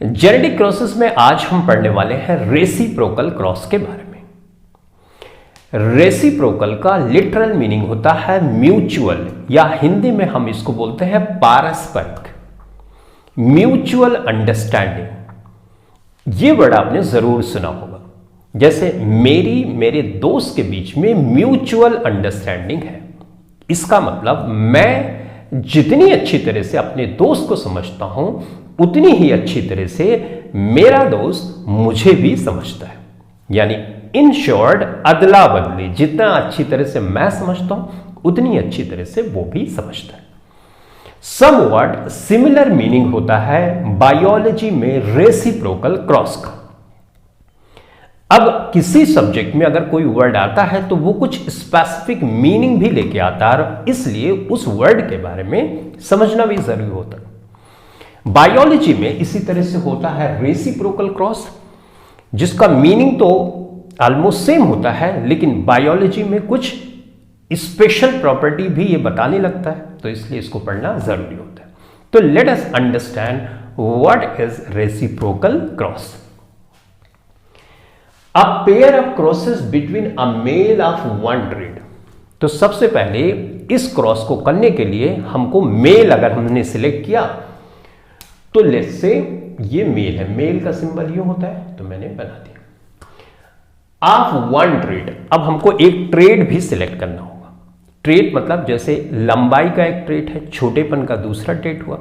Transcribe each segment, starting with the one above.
Genetic crosses में आज हम पढ़ने वाले हैं रेसिप्रोकल क्रॉस के बारे में। रेसिप्रोकल का लिटरल मीनिंग होता है म्यूचुअल, या हिंदी में हम इसको बोलते हैं पारस्परिक, म्यूचुअल अंडरस्टैंडिंग। ये वर्ड आपने जरूर सुना होगा। जैसे मेरे दोस्त के बीच में म्यूचुअल अंडरस्टैंडिंग है, इसका मतलब मैं जितनी अच्छी तरह से अपने दोस्त को समझता हूं उतनी ही अच्छी तरह से मेरा दोस्त मुझे भी समझता है। यानी इन शॉर्ट अदला बदली, जितना अच्छी तरह से मैं समझता हूं उतनी अच्छी तरह से वो भी समझता है। समवॉट सिमिलर मीनिंग होता है बायोलॉजी में रेसिप्रोकल क्रॉस का। अब किसी सब्जेक्ट में अगर कोई वर्ड आता है तो वो कुछ स्पेसिफिक मीनिंग भी लेके आता है, इसलिए उस वर्ड के बारे में समझना भी जरूरी होता है। बायोलॉजी में इसी तरह से होता है रेसिप्रोकल क्रॉस, जिसका मीनिंग तो ऑलमोस्ट सेम होता है, लेकिन बायोलॉजी में कुछ स्पेशल प्रॉपर्टी भी ये बताने लगता है, तो इसलिए इसको पढ़ना जरूरी होता है। तो let us understand what is reciprocal cross. A pair of crosses between a male of one trait। तो सबसे पहले इस क्रॉस को करने के लिए हमको मेल अगर हमने सिलेक्ट किया तो लेट्स से ये मेल है, मेल का सिंबल ये होता है, तो मैंने बना दिया। ऑफ वन ट्रेट, अब हमको एक ट्रेट भी सिलेक्ट करना होगा। ट्रेट मतलब जैसे लंबाई का एक ट्रेट है, छोटेपन का दूसरा ट्रेट हुआ।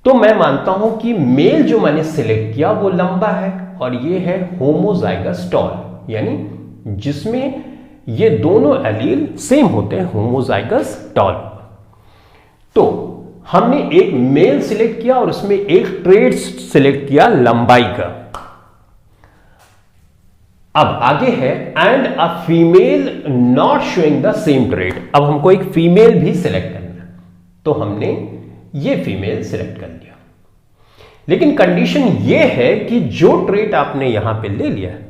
तो मैं मानता हूं कि मेल जो मैंने सिलेक्ट किया वो लंबा है और ये है होमोजाइगस टॉल, यानी जिसमें ये दोनों एलील सेम होते हैं, होमोजाइगस टॉल। तो हमने एक मेल सिलेक्ट किया और उसमें एक ट्रेट सिलेक्ट किया लंबाई का। अब आगे है and a female not showing the same trait. अब हमको एक फीमेल भी सिलेक्ट करना है, तो हमने ये फीमेल सिलेक्ट कर लिया। लेकिन कंडीशन ये है कि जो ट्रेट आपने यहां पे ले लिया है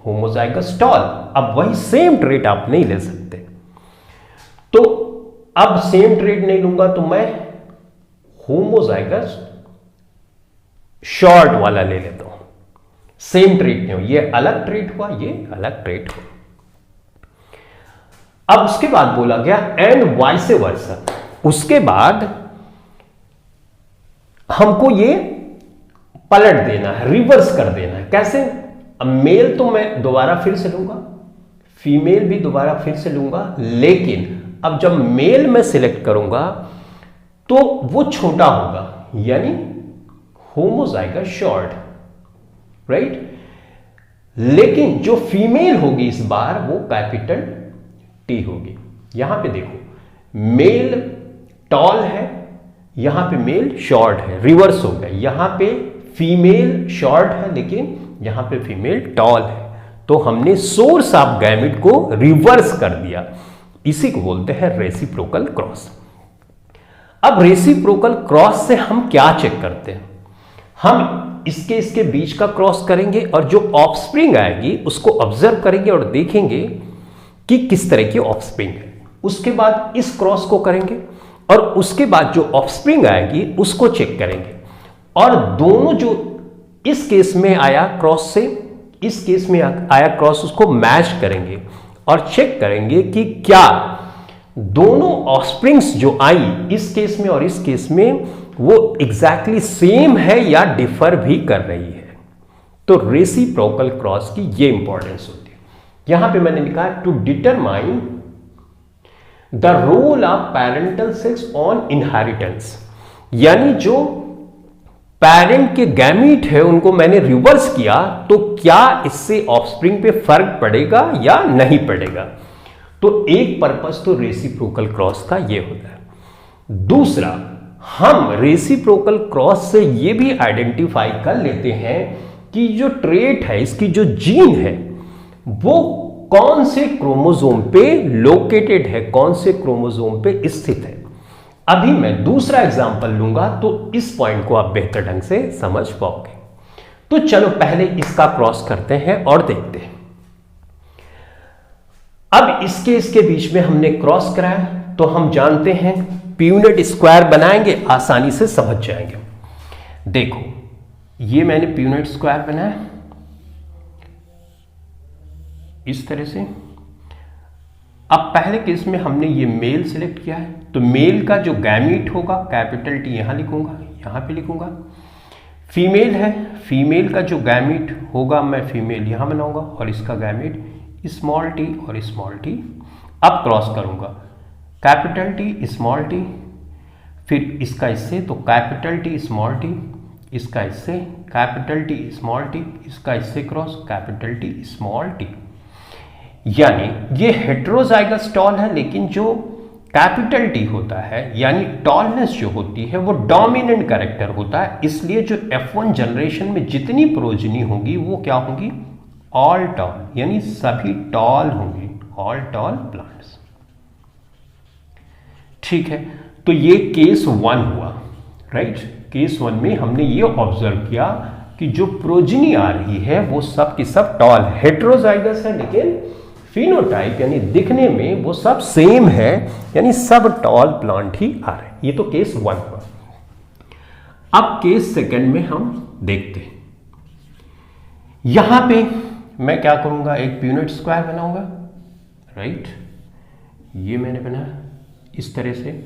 होमोजाइगस टॉल, अब वही सेम ट्रेट आप नहीं ले सकते। तो अब सेम ट्रेट नहीं लूंगा तो मैं होमोजाइगस शॉर्ट वाला ले लेता हूं। सेम ट्रेट नहीं हो, ये अलग ट्रेट हुआ, ये अलग ट्रेट हुआ। अब उसके बाद बोला गया एंड वाइस वर्सा। उसके बाद हमको ये पलट देना है, रिवर्स कर देना है। कैसे? अब मेल तो मैं दोबारा फिर से लूंगा, फीमेल भी दोबारा फिर से लूंगा, लेकिन अब जब मेल मैं सिलेक्ट करूंगा तो वो छोटा होगा, यानी होमोजाइगस शॉर्ट, राइट। लेकिन जो फीमेल होगी इस बार वो कैपिटल टी होगी। यहां पे देखो मेल टॉल है, यहां पे मेल शॉर्ट है, रिवर्स हो गया। यहां पे फीमेल शॉर्ट है लेकिन यहां पे फीमेल टॉल है, तो हमने सोर्स ऑफ गैमेट को रिवर्स कर दिया। इसी को बोलते हैं रेसिप्रोकल क्रॉस। अब रेसिप्रोकल क्रॉस से हम क्या चेक करते हैं? हम इसके बीच का क्रॉस करेंगे और जो ऑफस्प्रिंग आएगी उसको ऑब्जर्व करेंगे और देखेंगे कि किस तरह की ऑफस्प्रिंग है। उसके बाद इस क्रॉस को करेंगे और उसके बाद जो ऑफस्प्रिंग आएगी उसको चेक करेंगे, और दोनों जो इस केस में आया क्रॉस से इस केस में आया क्रॉस, उसको मैच करेंगे और चेक करेंगे कि क्या दोनों ऑफस्प्रिंग्स जो आई इस केस में और इस केस में वो एग्जैक्टली सेम है या डिफर भी कर रही है। तो रेसिप्रोकल क्रॉस की ये इंपॉर्टेंस होती है। यहां पे मैंने लिखा है to determine the role of parental sex on inheritance, यानी जो पेरेंट के गैमीट है उनको मैंने रिवर्स किया तो क्या इससे ऑफस्प्रिंग पे फर्क पड़ेगा या नहीं पड़ेगा। तो एक पर्पस तो रेसिप्रोकल क्रॉस का ये होता है। दूसरा, हम रेसिप्रोकल क्रॉस से ये भी आइडेंटिफाई कर लेते हैं कि जो ट्रेट है, इसकी जो जीन है वो कौन से क्रोमोसोम पे लोकेटेड है, कौन से क्रोमोसोम पे स्थित है। अभी मैं दूसरा एग्जांपल लूंगा तो इस पॉइंट को आप बेहतर ढंग से समझ पाओगे। तो चलो पहले इसका क्रॉस करते हैं और देखते हैं। अब इसके बीच में हमने क्रॉस कराया तो हम जानते हैं पीयूनिट स्क्वायर बनाएंगे, आसानी से समझ जाएंगे। देखो ये मैंने प्यूनेट स्क्वायर बनाया इस तरह से। अब पहले केस में हमने ये मेल सिलेक्ट किया है, तो मेल का जो गैमीट होगा कैपिटल टी यहां लिखूंगा, यहां पे लिखूंगा। फीमेल है, फीमेल का जो गैमीट होगा मैं फीमेल यहां बनाऊंगा और इसका गैमीट स्मॉल टी और स्मॉल टी। अब क्रॉस करूंगा कैपिटल टी स्मॉल टी, फिर इसका इससे, तो कैपिटल टी स्मॉल टी, इसका इससे कैपिटल टी स्मॉल टी, इसका इससे cross capital T small T. यानी ये हेटेरोजाइगस टॉल है, लेकिन जो कैपिटल टी होता है यानी टॉलनेस जो होती है वो डोमिनेंट कैरेक्टर होता है, इसलिए जो F1 जनरेशन में जितनी प्रोजनी होगी वो क्या होंगी, ऑल टॉल, यानी सभी टॉल होंगी, ऑल टॉल प्लांट्स। ठीक है, तो ये केस 1 हुआ, राइट। केस 1 में हमने ये ऑब्जर्व किया कि जो प्रोजनी आ रही है वो सब की सब टॉल हेटेरोजाइगस है, लेकिन फिनोटाइप यानी दिखने में वो सब सेम है, यानी सब टॉल प्लांट ही आ रहे हैं। ये तो केस 1 हुआ। अब केस 2 में हम देखते हैं। यहां पे मैं क्या करूंगा, एक प्यूनेट स्क्वायर बनाऊंगा, राइट। ये मैंने बनाया इस तरह से।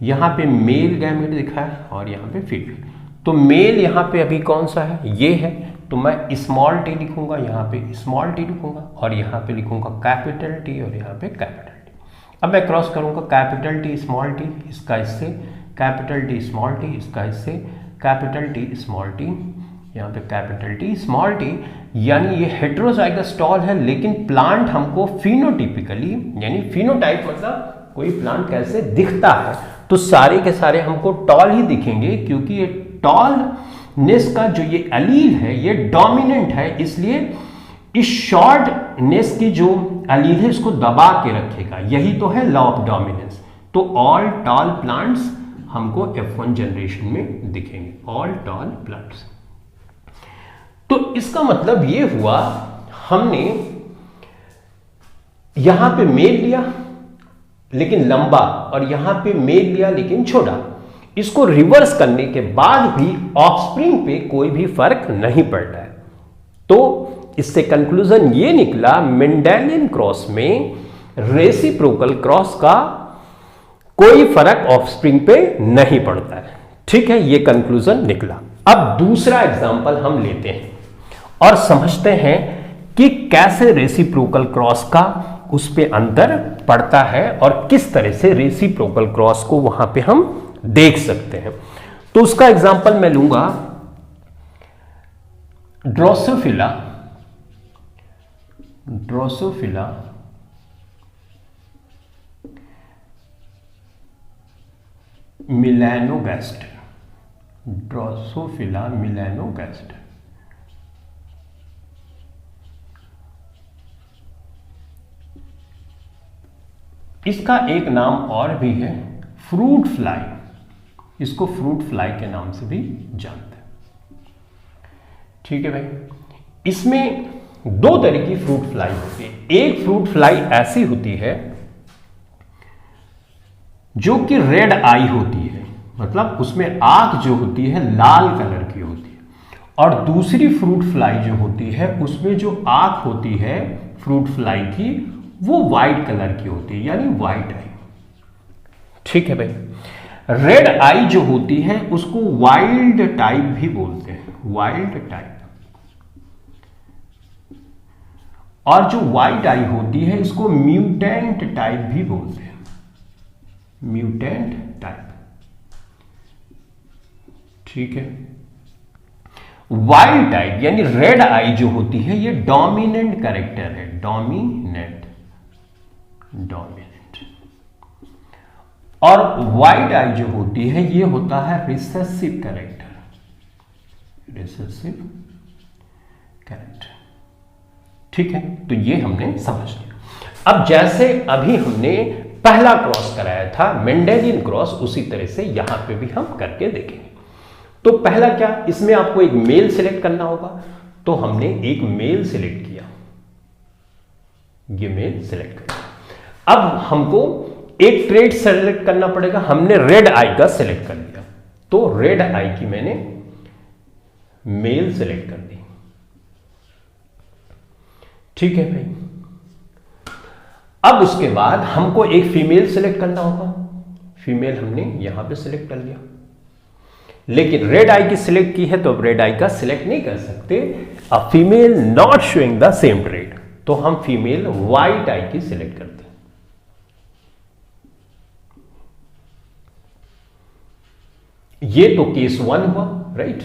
यहां पे मेल गैमेट दिखा है और यहां पे फीमेल। तो मेल यहां पे अभी कौन सा है, ये है, तो मैं स्मॉल टी लिखूंगा, यहाँ पे स्मॉल टी लिखूंगा और यहाँ पे लिखूंगा कैपिटल टी और यहाँ पे कैपिटल टी। अब मैं क्रॉस करूंगा कैपिटल टी स्मॉल टी, इसका इससे कैपिटल टी स्मॉल टी, इसका इससे कैपिटल टी स्मॉल टी, यहाँ पे कैपिटल टी स्मॉल टी। यानी ये हेटेरोजाइगस टॉल है, लेकिन प्लांट हमको फिनोटिपिकली, यानी फिनोटाइप मतलब कोई प्लांट कैसे दिखता है, तो सारे के सारे हमको टॉल ही दिखेंगे, क्योंकि ये टॉल नेस का जो ये एलील है ये डोमिनेंट है, इसलिए इस शॉर्ट नेस की जो एलील है इसको दबा के रखेगा। यही तो है लॉ ऑफ डोमिनेंस। तो ऑल टॉल प्लांट्स हमको F1 जनरेशन में दिखेंगे, ऑल टॉल प्लांट्स। तो इसका मतलब ये हुआ, हमने यहां पे मेल लिया लेकिन लंबा और यहां पे मेल लिया लेकिन छोटा। इसको रिवर्स करने के बाद भी ऑफस्प्रिंग पे कोई भी फर्क नहीं पड़ रहा है। तो इससे कंक्लूजन ये निकला, मेंडेलियन क्रॉस में रेसिप्रोकल क्रॉस का कोई फर्क ऑफस्प्रिंग पे नहीं पड़ता है। ठीक है, ये कंक्लूजन निकला। अब दूसरा एग्जांपल हम लेते हैं और समझते हैं कि कैसे रेसिप्रोकल क्रॉस का उस पे अंतर पड़ता है और किस तरह से रेसिप्रोकल क्रॉस को वहां पे हम देख सकते हैं। तो उसका एग्जांपल मैं लूंगा ड्रोसोफिला मिलैनोगैस्टर, ड्रोसोफिला मिलैनोगैस्टर। इसका एक नाम और भी है फ्रूट फ्लाई, इसको फ्रूट फ्लाई के नाम से भी जानते हैं। ठीक है भाई, इसमें दो तरह की फ्रूट फ्लाई होती है। एक फ्रूट फ्लाई ऐसी होती है जो कि रेड आई होती है, मतलब उसमें आंख जो होती है लाल कलर की होती है, और दूसरी फ्रूट फ्लाई जो होती है उसमें जो आंख होती है फ्रूट फ्लाई की वो व्हाइट कलर की होती है, यानी व्हाइट आई। ठीक है भाई, रेड आई जो होती है उसको वाइल्ड टाइप भी बोलते हैं, वाइल्ड टाइप। और जो व्हाइट आई होती है इसको म्यूटेंट टाइप भी बोलते हैं, म्यूटेंट टाइप। ठीक है, वाइल्ड टाइप यानी रेड आई जो होती है ये डोमिनेंट कैरेक्टर है, डोमिनेंट। और व्हाइट आई जो होती है ये होता है रिसेसिव कैरेक्टर, रिसेसिव कैरेक्टर। ठीक है, तो ये हमने समझ लिया। अब जैसे अभी हमने पहला क्रॉस कराया था मेंडेलियन क्रॉस, उसी तरह से यहां पे भी हम करके देखेंगे। तो पहला क्या, इसमें आपको एक मेल सिलेक्ट करना होगा, तो हमने एक मेल सिलेक्ट किया, ये मेल सिलेक्ट किया। अब हमको एक ट्रेट सेलेक्ट करना पड़ेगा, हमने रेड आई का सिलेक्ट कर लिया, तो रेड आई की मैंने मेल सेलेक्ट कर दी। ठीक है भाई, अब उसके बाद हमको एक फीमेल सेलेक्ट करना होगा। फीमेल हमने यहां पे सिलेक्ट कर लिया, लेकिन रेड आई की सिलेक्ट की है तो अब रेड आई का सिलेक्ट नहीं कर सकते। A female not showing the same trade, तो हम फीमेल व्हाइट आई की सिलेक्ट करते हैं। ये तो केस 1 हुआ, राइट।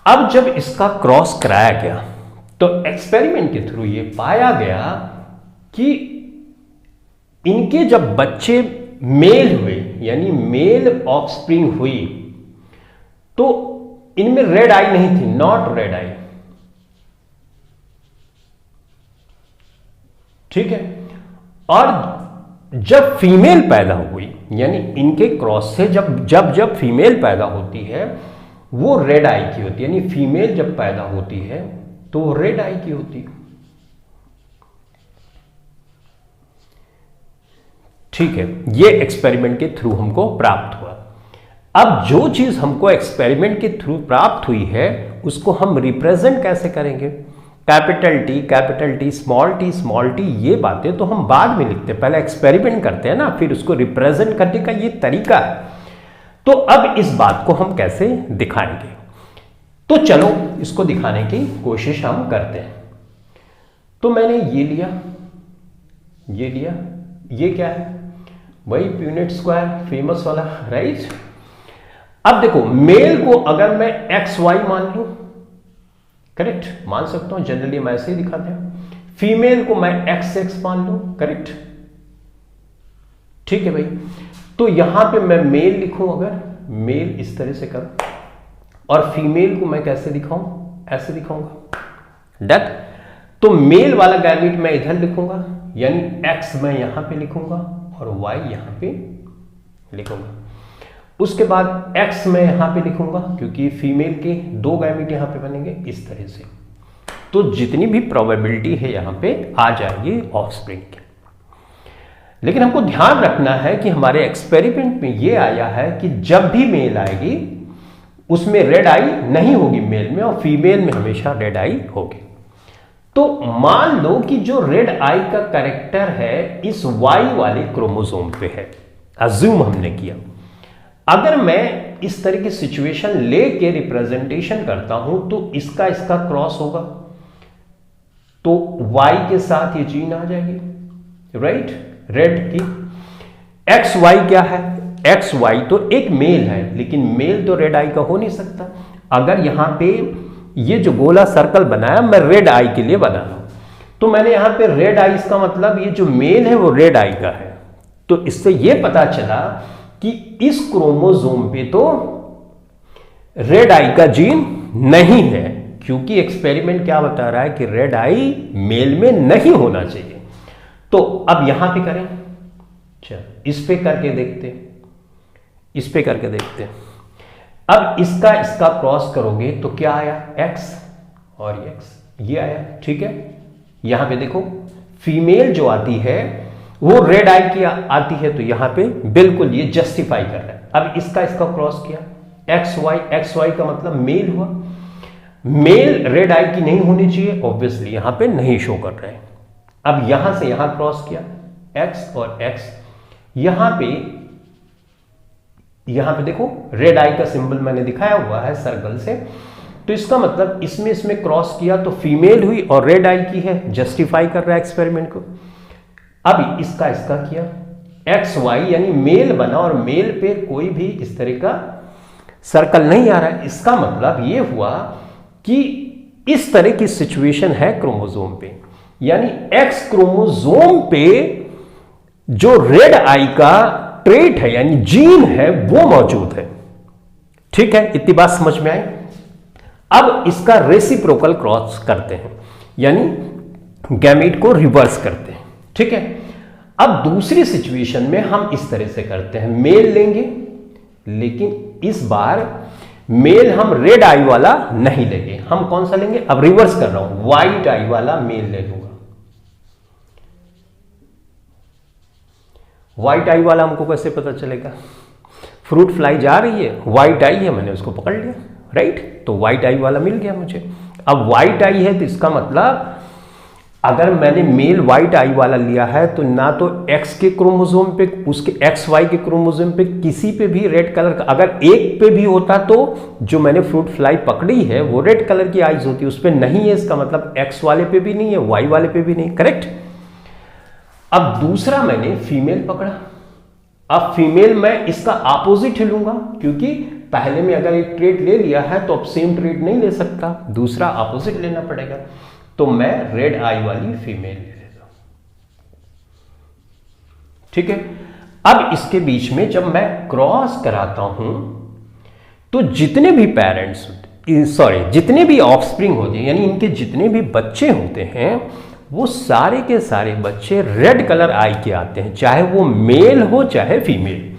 अब जब इसका क्रॉस कराया गया तो एक्सपेरिमेंट के थ्रू ये पाया गया कि इनके जब बच्चे मेल हुए, यानी मेल ऑफस्प्रिंग हुई, तो इनमें रेड आई नहीं थी, नॉट रेड आई। ठीक है, और जब फीमेल पैदा हुई, यानी इनके क्रॉस से जब फीमेल पैदा होती है वो रेड आई की होती है, यानी फीमेल जब पैदा होती है तो वो रेड आई की होती है। ठीक है, ये एक्सपेरिमेंट के थ्रू हमको प्राप्त हुआ। अब जो चीज हमको एक्सपेरिमेंट के थ्रू प्राप्त हुई है उसको हम रिप्रेजेंट कैसे करेंगे? कैपिटल टी, स्मॉल टी, ये बातें तो हम बाद में लिखते हैं, पहले एक्सपेरिमेंट करते हैं ना, फिर उसको रिप्रेजेंट करने का ये तरीका है। तो अब इस बात को हम कैसे दिखाएंगे? तो चलो इसको दिखाने की कोशिश हम करते हैं। तो मैंने ये लिया, ये क्या है? वही प्यूनेट स्क्वायर फेमस वाला, राइट। अब देखो, मेल को अगर मैं एक्स वाई मान लूं, करेक्ट, मान सकता हूं, जनरली हम ऐसे ही दिखाते हैं। फीमेल को मैं एक्स एक्स मान लूं, करेक्ट। ठीक है भाई, तो यहां पे मैं मेल लिखूं, अगर मेल इस तरह से करूं, और फीमेल को मैं कैसे दिखाऊं? ऐसे दिखाऊंगा, डन। तो मेल वाला गैमेट मैं इधर लिखूंगा, यानी एक्स मैं यहां पे लिखूंगा और वाई यहां पे लिखूंगा। उसके बाद एक्स मैं यहां पे लिखूंगा क्योंकि फीमेल के 2 गैमेट यहां पे बनेंगे इस तरह से। तो जितनी भी प्रोबेबिलिटी है यहां पे आ जाएगी ऑफस्प्रिंग की। लेकिन हमको ध्यान रखना है कि हमारे एक्सपेरिमेंट में यह आया है कि जब भी मेल आएगी उसमें रेड आई नहीं होगी मेल में, और फीमेल में हमेशा रेड आई होगी। तो मान लो कि जो रेड आई का कैरेक्टर है इस वाई वाले क्रोमोसोम पे है, अज्यूम हमने किया। अगर मैं इस तरह की सिचुएशन लेके रिप्रेजेंटेशन करता हूं तो इसका क्रॉस होगा, तो वाई के साथ ये जीन आ जाएगी, राइट, रेड की। एक्स वाई क्या है? एक्स वाई तो एक मेल है, लेकिन मेल तो रेड आई का हो नहीं सकता। अगर यहां पे ये जो गोला सर्कल बनाया मैं रेड आई के लिए बना रहा हूं, तो मैंने यहां पे रेड आई, इसका मतलब ये जो मेल है वो रेड आई का है। तो इससे ये पता चला कि इस क्रोमोसोम पे तो रेड आई का जीन नहीं है, क्योंकि एक्सपेरिमेंट क्या बता रहा है कि रेड आई मेल में नहीं होना चाहिए। तो अब यहां पे करें, चल इस पे करके देखते, इस पे करके देखते हैं। अब इसका क्रॉस करोगे तो क्या आया? एक्स और एक्स, ये आया, ठीक है। यहां पे देखो फीमेल जो आती है वो रेड आई की आती है, तो यहां पे बिल्कुल ये जस्टिफाई कर रहा है। अब इसका क्रॉस किया, एक्स वाई का मतलब मेल हुआ। मेल रेड आई की नहीं होनी चाहिए, ऑब्वियसली यहां पे नहीं शो कर रहे हैं। अब यहां से यहां क्रॉस किया, एक्स और एक्स, यहां पे देखो रेड आई का सिंबल मैंने दिखाया हुआ है सर्कल से, तो इसका मतलब इसमें क्रॉस किया तो फीमेल हुई और रेड आई की है, जस्टिफाई कर रहा है एक्सपेरिमेंट को। अब इसका किया, एक्स वाई यानी मेल बना, और मेल पे कोई भी इस तरह का सर्कल नहीं आ रहा है। इसका मतलब ये हुआ कि इस तरह की सिचुएशन है क्रोमोसोम पे, यानी एक्स क्रोमोसोम पे जो रेड आई का ट्रेट है यानी जीन है वो मौजूद है। ठीक है, इतनी बात समझ में आई। अब इसका रेसिप्रोकल क्रॉस करते हैं, यानी गैमेट को रिवर्स करते हैं। ठीक है, अब दूसरी सिचुएशन में हम इस तरह से करते हैं, मेल लेंगे, लेकिन इस बार मेल हम रेड आई वाला नहीं लेंगे। हम कौन सा लेंगे? अब रिवर्स कर रहा हूं, व्हाइट आई वाला मेल ले लूंगा। व्हाइट आई वाला हमको कैसे पता चलेगा? फ्रूट फ्लाई जा रही है, व्हाइट आई है, मैंने उसको पकड़ लिया, राइट? तो व्हाइट आई वाला मिल गया मुझे। अब व्हाइट आई है तो इसका मतलब अगर मैंने मेल व्हाइट आई वाला लिया है तो ना तो एक्स के क्रोमोसोम पे, उसके एक्स वाई के क्रोमोसोम पे किसी पे भी रेड कलर का, अगर एक पे भी होता तो जो मैंने फ्रूट फ्लाई पकड़ी है वो रेड कलर की आईज होती, उस पे नहीं है, इसका मतलब एक्स वाले पे भी नहीं है, वाई वाले पे भी नहीं, करेक्ट? अब दूसरा मैंने फीमेल पकड़ा, अब फीमेल मैं इसका ऑपोजिट लूंगा, क्योंकि पहले में अगर एक ट्रेट ले लिया है तो अब सेम ट्रेट नहीं ले सकता, दूसरा ऑपोजिट लेना पड़ेगा। तो मैं रेड आई वाली फीमेल ले लेता हूं, ठीक है? अब इसके बीच में जब मैं क्रॉस कराता हूं तो जितने भी पेरेंट्स, जितने भी ऑफस्प्रिंग होते हैं, यानी इनके जितने भी बच्चे होते हैं, वो सारे के सारे बच्चे रेड कलर आई के आते हैं, चाहे वो मेल हो चाहे फीमेल।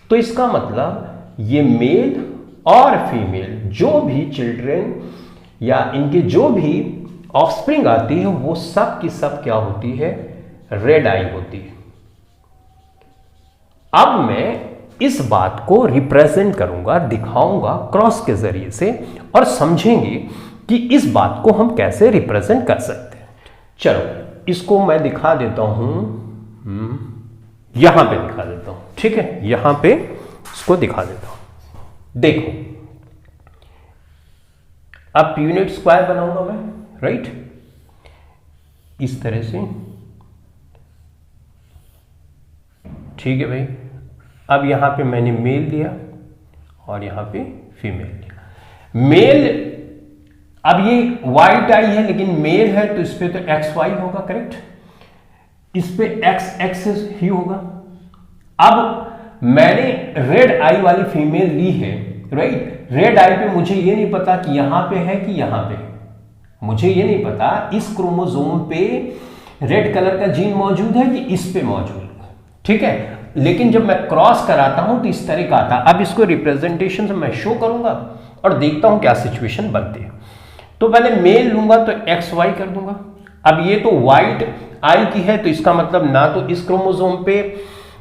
तो इसका मतलब ये मेल और फीमेल जो भी चिल्ड्रन या इनके जो भी ऑफस्प्रिंग आती है वो सब की सब क्या होती है? रेड आई होती है। अब मैं इस बात को रिप्रेजेंट करूंगा, दिखाऊंगा क्रॉस के जरिए से, और समझेंगे कि इस बात को हम कैसे रिप्रेजेंट कर सकते हैं। चलो इसको मैं दिखा देता हूं, यहां पे दिखा देता हूं, ठीक है? यहां पे इसको दिखा देता हूं। देखो अब यूनिट स्क्वायर बनाऊंगा मैं, राइट? इस तरह से, ठीक है भाई। अब यहां पे मैंने मेल दिया और यहां पे फीमेल दिया। मेल, अब ये व्हाइट आई है लेकिन मेल है तो इस पे तो एक्स वाई होगा, करेक्ट? इस पे एक्स एक्सेस ही होगा। अब मैंने रेड आई वाली फीमेल ली है, राइट? रेड आई पे मुझे ये नहीं पता कि यहां पे है कि यहां पे है, मुझे ये नहीं पता इस क्रोमोसोम पे रेड कलर का जीन मौजूद है कि इस पे मौजूद है, ठीक है? लेकिन जब मैं क्रॉस कराता हूं तो इस तरह का आता। अब इसको रिप्रेजेंटेशन से मैं शो करूंगा और देखता हूं क्या सिचुएशन बनती है। तो पहले मेल लूंगा तो एक्स वाई कर दूंगा। अब ये तो व्हाइट आई की है तो इसका मतलब ना तो इस क्रोमोसोम पे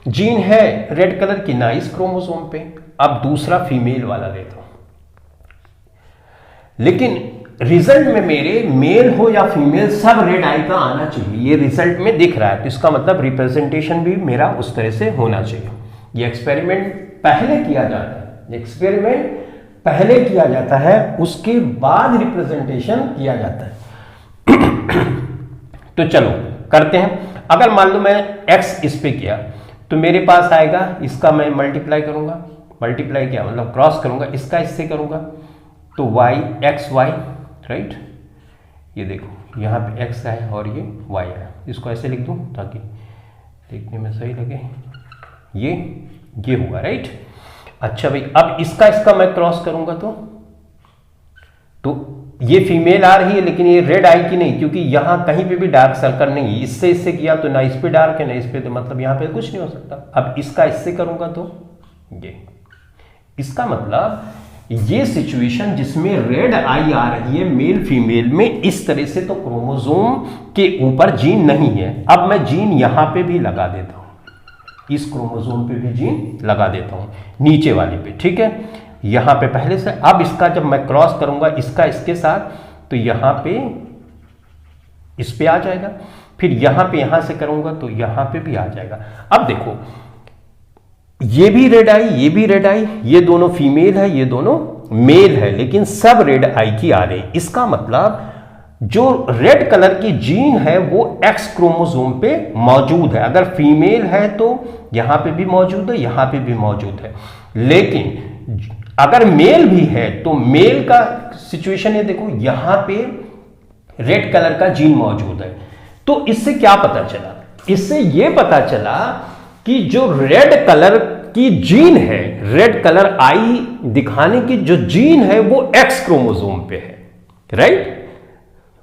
जीन है रेड कलर की, ना इस क्रोमोसोम पे। अब दूसरा फीमेल वाला लेता हूं, लेकिन रिजल्ट में मेरे मेल हो या फीमेल सब रेड आई का आना चाहिए, ये रिजल्ट में दिख रहा है, तो इसका मतलब रिप्रेजेंटेशन भी मेरा उस तरह से होना चाहिए। ये एक्सपेरिमेंट पहले किया जाता है, एक्सपेरिमेंट पहले किया जाता है, उसके बाद रिप्रेजेंटेशन किया जाता है। तो चलो करते हैं। अगर मान लो मैं एक्स इस पे किया तो मेरे पास आएगा, इसका मैं मल्टीप्लाई करूंगा, मल्टीप्लाई क्या मतलब क्रॉस करूंगा, इसका इससे करूंगा तो वाई एक्स वाई, राइट? ये देखो यहाँ पे x है और ये y है, इसको ऐसे लिख दूं ताकि देखने में सही लगे, ये हुआ, राइट? अच्छा भाई, अब इसका इसका मैं क्रॉस करूंगा तो ये फीमेल आ रही है लेकिन ये रेड आई की नहीं, क्योंकि यहां कहीं पे भी डार्क सर्कल नहीं है। इससे इससे किया तो ना इस पे डार्क है ना इस पे, तो मतलब यहां पे कुछ नहीं हो सकता। अब इसका इससे करूंगा तो ये, इसका मतलब ये सिचुएशन जिसमें रेड आई आ रही है मेल फीमेल में, इस तरह से तो क्रोमोसोम के ऊपर जीन नहीं है। अब मैं जीन यहां पे भी लगा देता हूं, इस क्रोमोसोम पे भी जीन लगा देता हूं, नीचे वाले पे, ठीक है? यहां पे पहले से। अब इसका जब मैं क्रॉस करूंगा इसका इसके साथ तो यहां पे इस पे आ जाएगा, फिर यहां पे यहां से करूंगा तो यहां पे भी आ जाएगा। अब देखो ये भी रेड आई, ये भी रेड आई, ये दोनों फीमेल है, ये दोनों मेल है, लेकिन सब रेड आई की आ रही। इसका मतलब जो रेड कलर की जीन है वो एक्स क्रोमोसोम पे मौजूद है। अगर फीमेल है तो यहां पे भी मौजूद है, यहां पे भी मौजूद है, लेकिन अगर मेल भी है तो मेल का सिचुएशन है, देखो यहां पे रेड कलर का जीन मौजूद है। तो इससे क्या पता चला? इससे यह पता चला कि जो रेड कलर की जीन है, रेड कलर आई दिखाने की जो जीन है वो एक्स क्रोमोसोम पे है, राइट?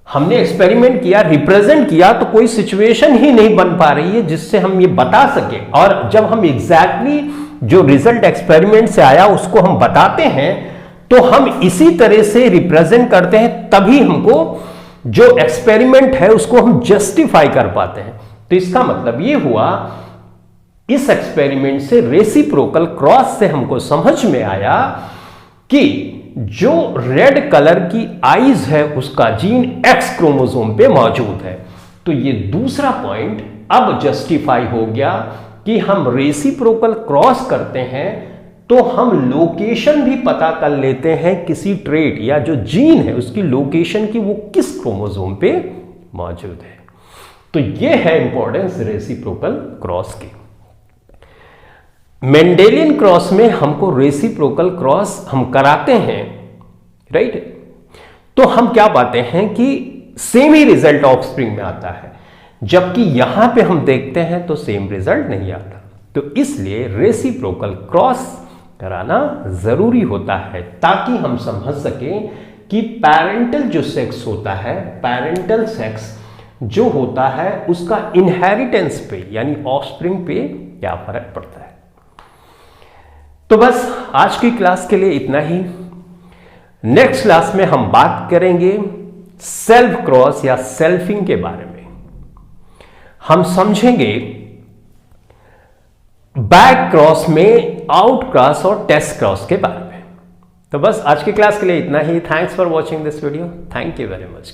हमने एक्सपेरिमेंट किया, रिप्रेजेंट किया, तो कोई सिचुएशन ही नहीं बन पा रही है जिससे हम ये बता सके। और जब हम एग्जैक्टली जो रिजल्ट एक्सपेरिमेंट से आया उसको हम बताते हैं तो हम इसी तरह से रिप्रेजेंट करते हैं, तभी हमको जो एक्सपेरिमेंट है उसको हम जस्टिफाई कर पाते हैं। तो इसका मतलब ये हुआ इस एक्सपेरिमेंट से रेसिप्रोकल क्रॉस से हमको समझ में आया कि जो रेड कलर की आईज है उसका जीन एक्स क्रोमोसोम पे मौजूद है। तो ये दूसरा पॉइंट अब जस्टिफाई हो गया कि हम रेसिप्रोकल क्रॉस करते हैं तो हम लोकेशन भी पता कर लेते हैं किसी ट्रेट या जो जीन है उसकी लोकेशन की वो किस क्रोमोसोम पे मौजूद है। तो ये है इंपॉर्टेंस रेसिप्रोकल क्रॉस की। मेंडेलियन क्रॉस में हमको रेसिप्रोकल क्रॉस हम कराते हैं, राइट? तो हम क्या पाते हैं कि सेम ही रिजल्ट ऑफस्प्रिंग में आता है, जबकि यहां पे हम देखते हैं तो सेम रिजल्ट नहीं आता। तो इसलिए रेसिप्रोकल क्रॉस कराना जरूरी होता है ताकि हम समझ सकें कि पेरेंटल जो सेक्स होता है, पेरेंटल सेक्स जो होता है उसका इनहेरिटेंस पे यानी ऑफस्प्रिंग पे क्या फर्क पड़ता है। तो बस आज की क्लास के लिए इतना ही। नेक्स्ट क्लास में हम बात करेंगे सेल्फ क्रॉस या सेल्फिंग के बारे में। हम समझेंगे बैक क्रॉस में आउट क्रॉस और टेस्ट क्रॉस के बारे में। तो बस आज की क्लास के लिए इतना ही। Thanks for watching this video. Thank you very much.